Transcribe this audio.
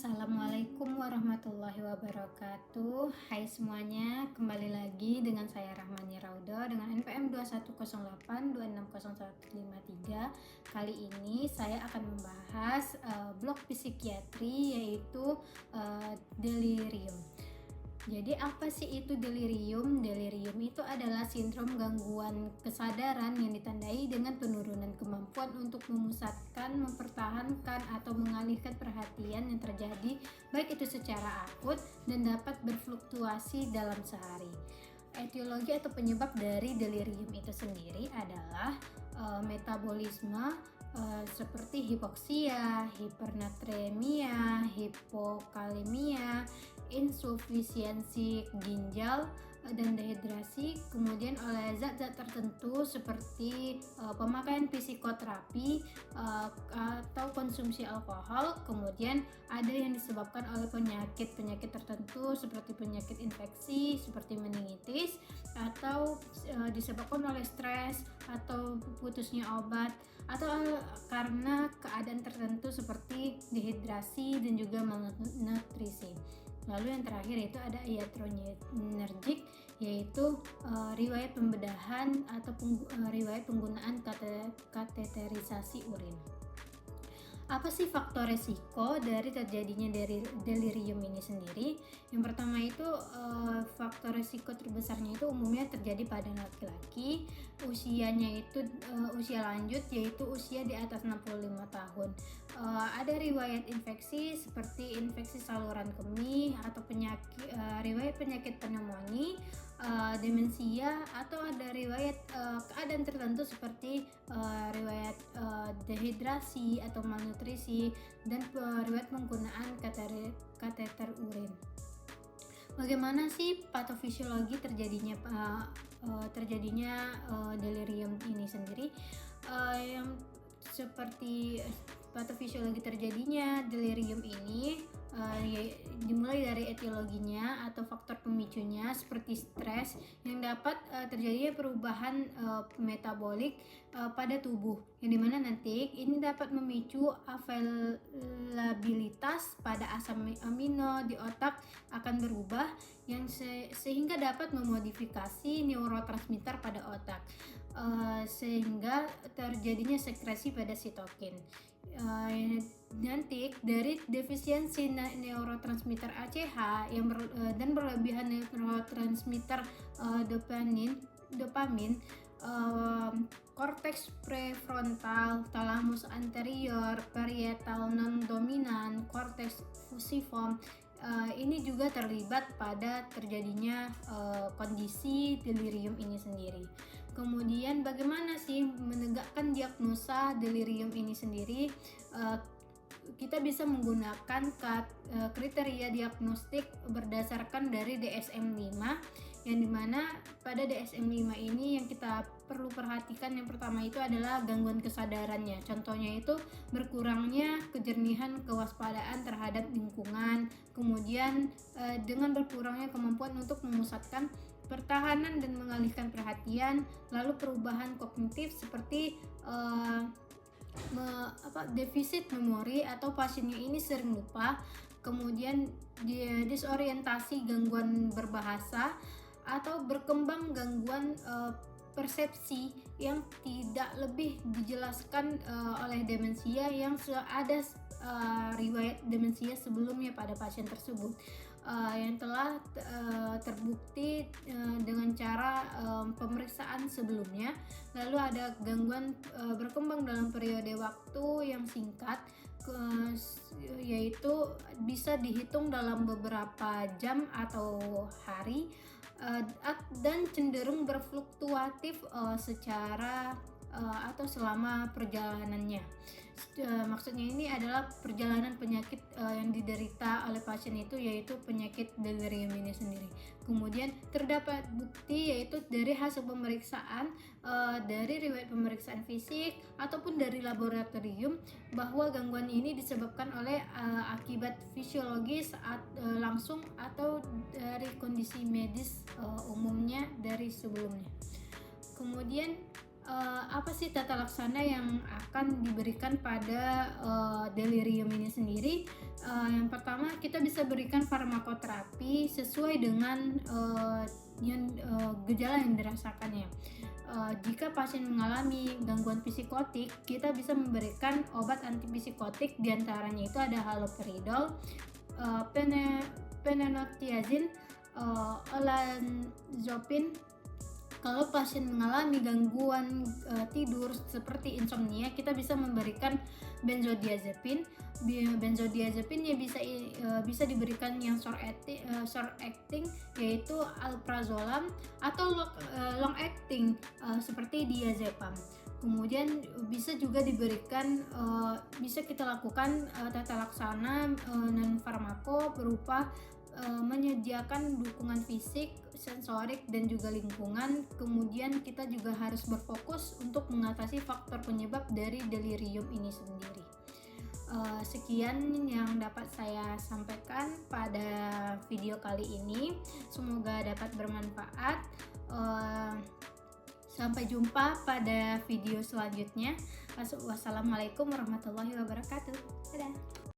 Assalamualaikum warahmatullahi wabarakatuh. Hai semuanya, kembali lagi dengan saya Rahmani Raudo dengan NPM 2108260153. Kali ini saya akan membahas blok psikiatri, yaitu delirium. Jadi apa sih itu delirium? Delirium itu adalah sindrom gangguan kesadaran yang ditandai dengan penurunan kemampuan untuk memusatkan, mempertahankan, atau mengalihkan perhatian yang terjadi baik itu secara akut dan dapat berfluktuasi dalam sehari. Etiologi atau penyebab dari delirium itu sendiri adalah metabolisme seperti hipoksia, hipernatremia, hipokalemia, insufisiensi ginjal dan dehidrasi, kemudian oleh zat-zat tertentu seperti pemakaian psikoterapi atau konsumsi alkohol. Kemudian ada yang disebabkan oleh penyakit tertentu seperti penyakit infeksi seperti meningitis, atau disebabkan oleh stres atau putusnya obat, atau karena keadaan tertentu seperti dehidrasi dan juga malnutrisi. Lalu yang terakhir itu ada iatrogenergic, yaitu riwayat pembedahan atau riwayat penggunaan kateterisasi urin. Apa sih faktor resiko dari terjadinya delirium ini sendiri? Yang pertama itu faktor resiko terbesarnya itu umumnya terjadi pada laki-laki, usianya itu usia lanjut, yaitu usia di atas 65 tahun. Ada riwayat infeksi seperti infeksi saluran kemih atau riwayat penyakit pneumonia, demensia, atau ada riwayat keadaan tertentu seperti riwayat dehidrasi atau malnutrisi, dan riwayat penggunaan kateter urin. Bagaimana sih patofisiologi terjadinya delirium ini sendiri? Yang seperti patofisiologi terjadinya delirium ini dimulai dari etiologinya atau faktor pemicunya seperti stres yang dapat terjadinya perubahan metabolik pada tubuh, yang dimana nanti ini dapat memicu availabilitas pada asam amino di otak akan berubah yang sehingga dapat memodifikasi neurotransmitter pada otak, sehingga terjadinya sekresi pada sitokin. Nanti dari defisiensi neurotransmitter ACH dan berlebihan neurotransmitter dopamin, korteks prefrontal, thalamus anterior, parietal non dominan, korteks fusiform ini juga terlibat pada terjadinya kondisi delirium ini sendiri. Kemudian bagaimana sih menegakkan diagnosa delirium ini sendiri? Kita bisa menggunakan kriteria diagnostik berdasarkan dari DSM-5, yang dimana pada DSM-5 ini yang kita perlu perhatikan yang pertama itu adalah gangguan kesadarannya. Contohnya itu berkurangnya kejernihan kewaspadaan terhadap lingkungan, kemudian dengan berkurangnya kemampuan untuk memusatkan pertahanan dan mengalihkan perhatian, lalu perubahan kognitif seperti defisit memori atau pasiennya ini sering lupa, kemudian disorientasi, gangguan berbahasa, atau berkembang gangguan persepsi yang tidak lebih dijelaskan oleh demensia yang ada riwayat demensia sebelumnya pada pasien tersebut, yang telah terbukti dengan cara pemeriksaan sebelumnya. Lalu ada gangguan berkembang dalam periode waktu yang singkat, yaitu bisa dihitung dalam beberapa jam atau hari, dan cenderung berfluktuatif secara atau selama perjalanannya. Maksudnya ini adalah perjalanan penyakit yang diderita oleh pasien itu, yaitu penyakit delirium ini sendiri. Kemudian terdapat bukti yaitu dari hasil pemeriksaan, dari riwayat pemeriksaan fisik ataupun dari laboratorium, bahwa gangguan ini disebabkan oleh akibat fisiologis langsung atau dari kondisi medis umumnya dari sebelumnya. Kemudian Apa sih tata laksana yang akan diberikan pada delirium ini sendiri? Yang pertama, kita bisa berikan farmakoterapi sesuai dengan gejala yang dirasakannya. Jika pasien mengalami gangguan psikotik, kita bisa memberikan obat antipsikotik, diantaranya itu ada haloperidol, phenothiazine, olanzapine. Kalau pasien mengalami gangguan tidur seperti insomnia, kita bisa memberikan benzodiazepine. Benzodiazepine ya bisa diberikan yang short acting yaitu alprazolam, atau long acting seperti diazepam. Kemudian bisa juga diberikan, bisa kita lakukan tata laksana non farmako berupa menyediakan dukungan fisik, sensorik, dan juga lingkungan. Kemudian kita juga harus berfokus untuk mengatasi faktor penyebab dari delirium ini sendiri. Sekian yang dapat saya sampaikan pada video kali ini. Semoga dapat bermanfaat. Sampai jumpa pada video selanjutnya. Wassalamualaikum warahmatullahi wabarakatuh. Dadah.